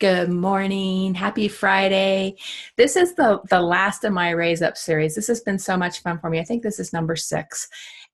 Good morning. Happy Friday. This is the last of my Raise Up series. This has been so much fun for me. I think this is number 6.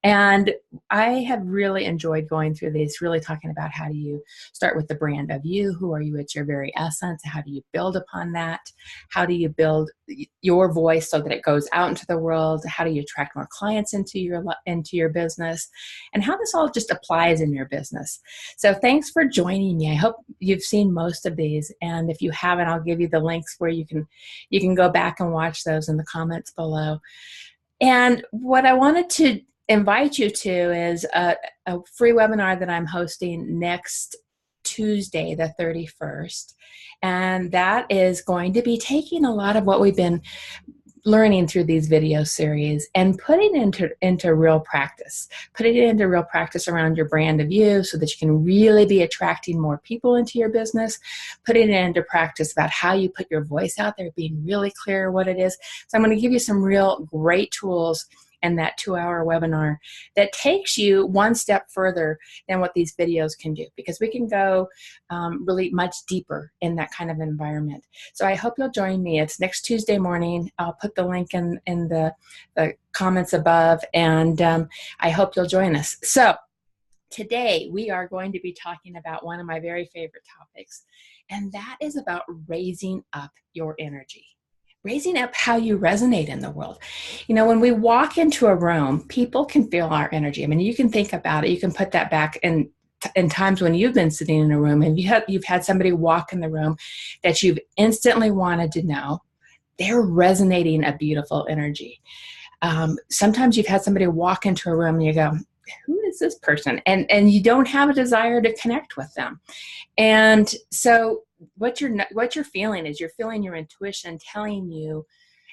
And I have really enjoyed going through these, really talking about how do you start with the brand of you, who are you at your very essence, how do you build upon that, how do you build your voice so that it goes out into the world, how do you attract more clients into your business, and how this all just applies in your business. So thanks for joining me. I hope you've seen most of these, and if you haven't, I'll give you the links where you can go back and watch those in the comments below. And what I wanted to invite you to is a free webinar that I'm hosting next Tuesday, the 31st. And that is going to be taking a lot of what we've been learning through these video series and putting it into real practice, putting it into real practice around your brand of you so that you can really be attracting more people into your business, putting it into practice about how you put your voice out there, being really clear what it is. So I'm going to give you some real great tools in that 2-hour webinar that takes you one step further than what these videos can do, because we can go really much deeper in that kind of environment. So I hope you'll join me. It's next Tuesday morning. I'll put the link in the comments above, and I hope you'll join us. So today we are going to be talking about one of my very favorite topics, and that is about raising up your energy. Raising up how you resonate in the world. You know, when we walk into a room, people can feel our energy. I mean, you can think about it. You can put that back in times when you've been sitting in a room and you've had somebody walk in the room that you've instantly wanted to know. They're resonating a beautiful energy. Sometimes you've had somebody walk into a room and you go, who is this person? And you don't have a desire to connect with them. And so what you're feeling is you're feeling your intuition telling you,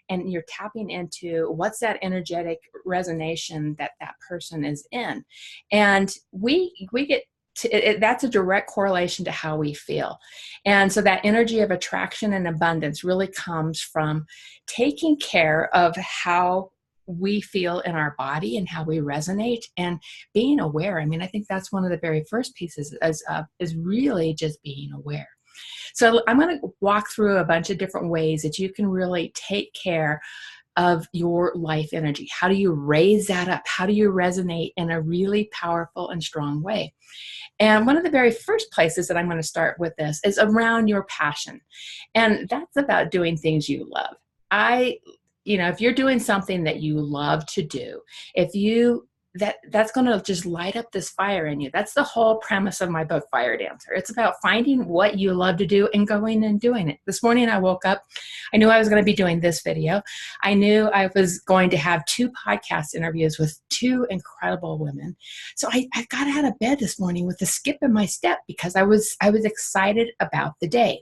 and you're tapping into what's that energetic resonance that person is in. And we get to, that's a direct correlation to how we feel. And so that energy of attraction and abundance really comes from taking care of how we feel in our body and how we resonate and being aware. I mean, I think that's one of the very first pieces is really just being aware. So I'm going to walk through a bunch of different ways that you can really take care of your life energy. How do you raise that up? How do you resonate in a really powerful and strong way? And one of the very first places that I'm going to start with this is around your passion. And that's about doing things you love. If you're doing something that you love to do, that's going to just light up this fire in you. That's the whole premise of my book, Fire Dancer. It's about finding what you love to do and going and doing it. This morning I woke up. I knew I was going to be doing this video. I knew I was going to have 2 podcast interviews with 2 incredible women. So I got out of bed this morning with a skip in my step because I was excited about the day.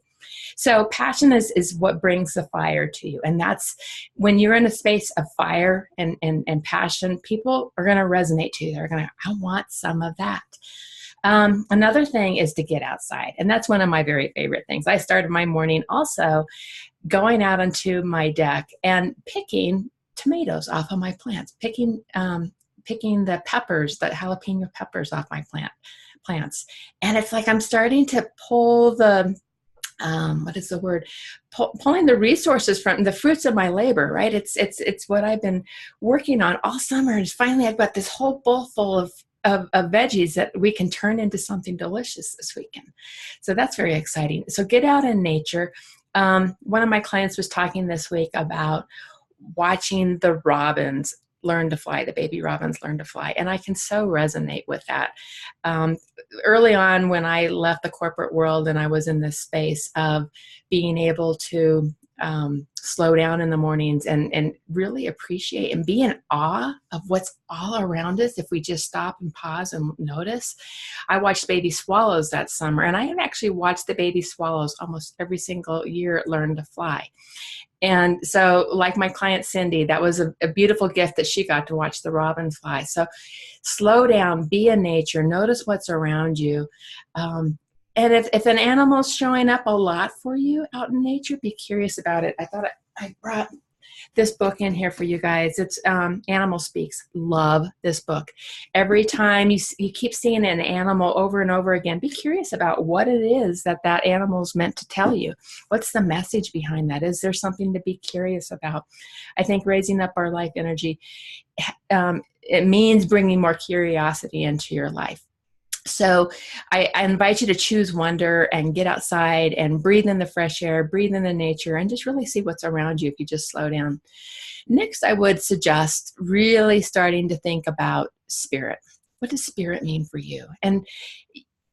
So passion is what brings the fire to you. And that's when you're in a space of fire and passion, people are going to resonate to you. They're going to, I want some of that. Another thing is to get outside. And that's one of my very favorite things. I started my morning also going out onto my deck and picking tomatoes off of my plants, picking the peppers, the jalapeno peppers off my plants. And it's like I'm starting to pull pulling the resources from the fruits of my labor, right? It's what I've been working on all summer. And finally I've got this whole bowl full of veggies that we can turn into something delicious this weekend. So that's very exciting. So get out in nature. One of my clients was talking this week about watching the robins learn to fly, the baby robins learn to fly. And I can so resonate with that. Early on when I left the corporate world and I was in this space of being able to slow down in the mornings and really appreciate and be in awe of what's all around us if we just stop and pause and notice. I watched baby swallows that summer, and I have actually watched the baby swallows almost every single year learn to fly. And so like my client Cindy, that was a beautiful gift that she got to watch the robin fly. So slow down, be in nature, notice what's around you. And if an animal's showing up a lot for you out in nature, be curious about it. I thought I brought this book in here for you guys. It's Animal Speaks. Love this book. Every time you keep seeing an animal over and over again, be curious about what it is that animal is meant to tell you. What's the message behind that? Is there something to be curious about? I think raising up our life energy, it means bringing more curiosity into your life. So I invite you to choose wonder and get outside and breathe in the fresh air, breathe in the nature, and just really see what's around you if you just slow down. Next, I would suggest really starting to think about spirit. What does spirit mean for you? And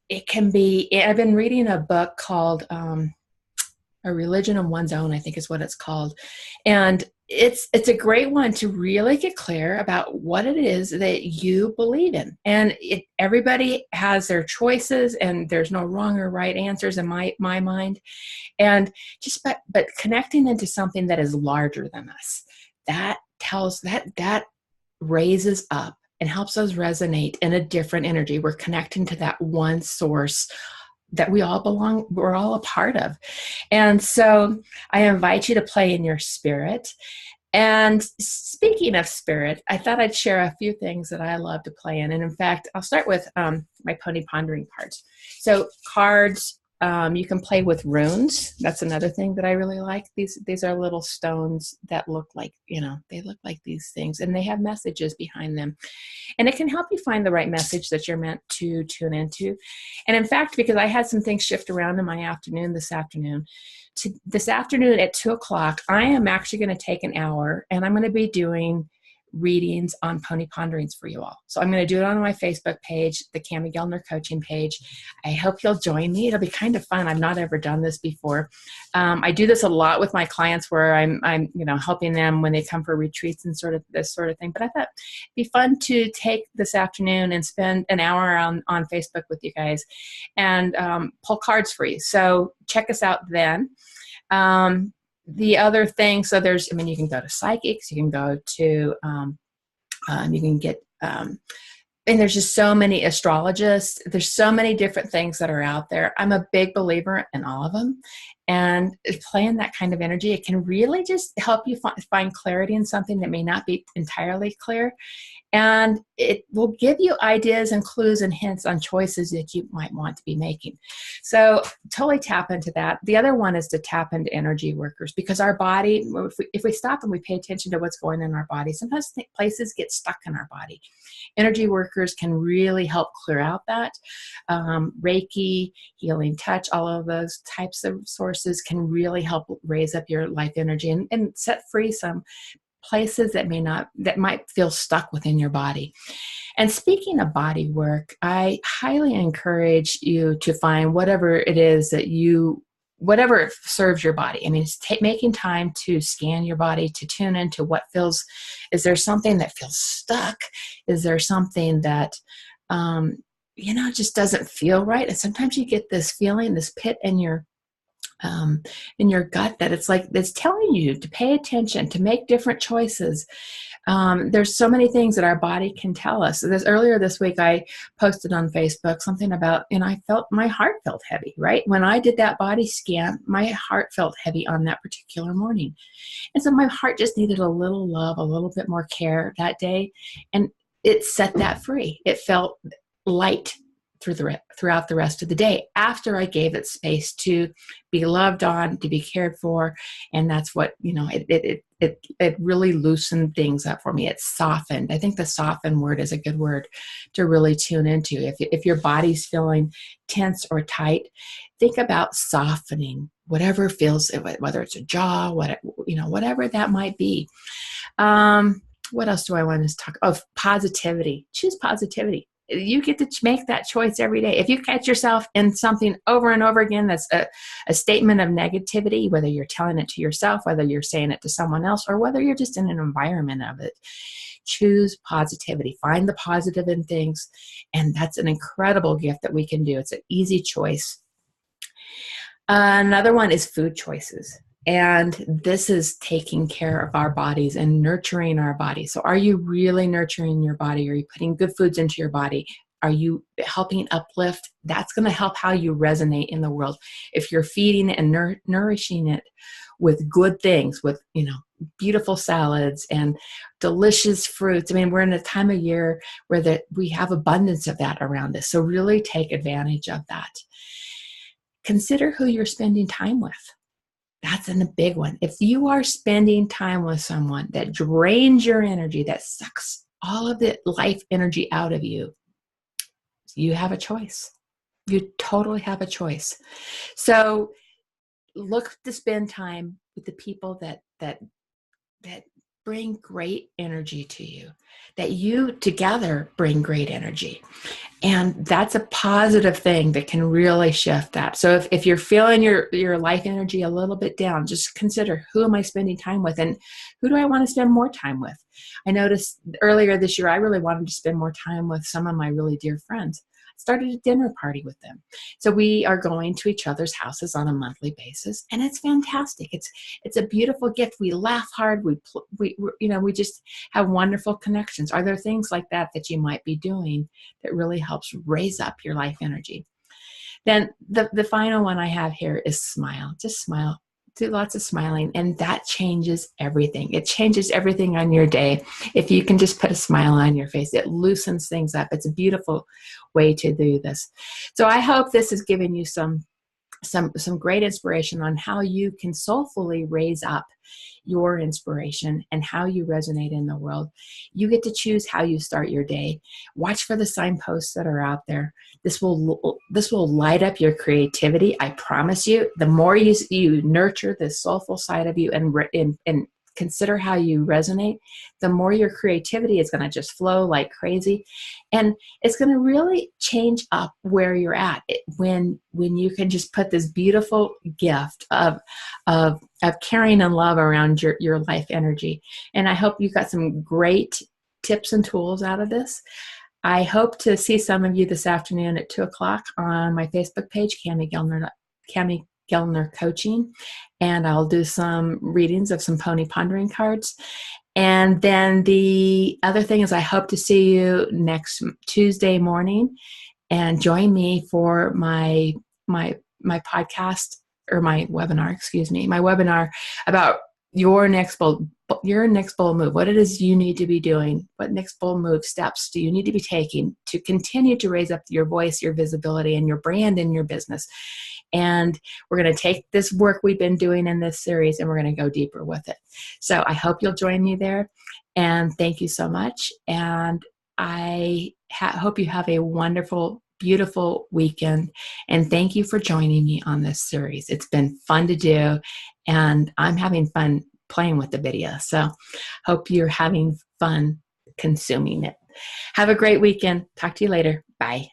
it can be, I've been reading a book called A Religion of One's Own, I think is what it's called. And it's a great one to really get clear about what it is that you believe in. And everybody has their choices, and there's no wrong or right answers in my mind. And just but connecting into something that is larger than us, that raises up and helps us resonate in a different energy. We're connecting to that one source that we're all a part of. And so I invite you to play in your spirit. And speaking of spirit, I thought I'd share a few things that I love to play in. And in fact, I'll start with my Pony Pondering cards. So cards, you can play with runes. That's another thing that I really like. These are little stones that look like, they look like these things, and they have messages behind them. And it can help you find the right message that you're meant to tune into. And in fact, because I had some things shift around in my afternoon this afternoon at 2:00, I am actually going to take an hour, and I'm going to be doing readings on Pony Ponderings for you all. So I'm going to do it on my Facebook page, the Kami Guildner Coaching page. I hope you'll join me. It'll be kind of fun. I've not ever done this before. I do this a lot with my clients where I'm helping them when they come for retreats and sort of this sort of thing. But I thought it'd be fun to take this afternoon and spend an hour on Facebook with you guys and pull cards for you. So check us out then. The other thing, so you can go to psychics, you can go to, you can get, and there's just so many astrologists. There's so many different things that are out there. I'm a big believer in all of them. And playing that kind of energy, it can really just help you find clarity in something that may not be entirely clear. And it will give you ideas and clues and hints on choices that you might want to be making. So totally tap into that. The other one is to tap into energy workers, because our body, if we stop and we pay attention to what's going on in our body, sometimes places get stuck in our body. Energy workers can really help clear out that. Reiki, healing touch, all of those types of sources can really help raise up your life energy and set free some places that might feel stuck within your body. And speaking of body work, I highly encourage you to find whatever it is that whatever serves your body. I mean, it's making time to scan your body, to tune into is there something that feels stuck? Is there something that, just doesn't feel right? And sometimes you get this feeling, this pit in your gut that it's telling you to pay attention, to make different choices. There's so many things that our body can tell us. Earlier this week, I posted on Facebook something about, my heart felt heavy, right? When I did that body scan, my heart felt heavy on that particular morning. And so my heart just needed a little love, a little bit more care that day. And it set that free. It felt light throughout the rest of the day after I gave it space to be loved on, to be cared for. And that's what, it really loosened things up for me. It softened. I think the soften word is a good word to really tune into. If your body's feeling tense or tight, think about softening whatever feels, whether it's a jaw, whatever that might be. What else do I want to talk? Oh, positivity. Choose positivity. You get to make that choice every day. If you catch yourself in something over and over again that's a statement of negativity, whether you're telling it to yourself, whether you're saying it to someone else, or whether you're just in an environment of it, choose positivity. Find the positive in things, and that's an incredible gift that we can do. It's an easy choice. Another one is food choices. And this is taking care of our bodies and nurturing our bodies. So are you really nurturing your body? Are you putting good foods into your body? Are you helping uplift? That's going to help how you resonate in the world. If you're feeding it and nourishing it with good things, with, beautiful salads and delicious fruits. I mean, we're in a time of year where we have abundance of that around us. So really take advantage of that. Consider who you're spending time with. That's a big one. If you are spending time with someone that drains your energy, that sucks all of the life energy out of you, you have a choice. You totally have a choice. So look to spend time with the people that bring great energy to you, that you together bring great energy. And that's a positive thing that can really shift that. So if you're feeling your life energy a little bit down, just consider, who am I spending time with, and who do I want to spend more time with? I noticed earlier this year, I really wanted to spend more time with some of my really dear friends. Started a dinner party with them. So we are going to each other's houses on a monthly basis, and it's fantastic. It's a beautiful gift. We laugh hard. We just have wonderful connections. Are there things like that you might be doing that really helps raise up your life energy? Then the final one I have here is smile. Just smile. Do lots of smiling, and that changes everything. It changes everything on your day. If you can just put a smile on your face, it loosens things up. It's a beautiful way to do this. So I hope this has given you some great inspiration on how you can soulfully raise up your inspiration and how you resonate in the world. You get to choose how you start your day. Watch for the signposts that are out there. This will light up your creativity. I promise you, the more you nurture this soulful side of you and consider how you resonate, the more your creativity is going to just flow like crazy. And it's going to really change up where you're at when you can just put this beautiful gift of caring and love around your life energy. And I hope you got some great tips and tools out of this. I hope to see some of you this afternoon at 2:00 on my Facebook page, Kami Guildner Coaching, and I'll do some readings of some Pony Pondering cards. And then the other thing is, I hope to see you next Tuesday morning, and join me for my podcast, or my webinar about your next bold move, what it is you need to be doing, what next bold move steps do you need to be taking to continue to raise up your voice, your visibility, and your brand in your business. And we're going to take this work we've been doing in this series, and we're going to go deeper with it. So I hope you'll join me there. And thank you so much. And I hope you have a wonderful, beautiful weekend. And thank you for joining me on this series. It's been fun to do, and I'm having fun playing with the video. So hope you're having fun consuming it. Have a great weekend. Talk to you later. Bye.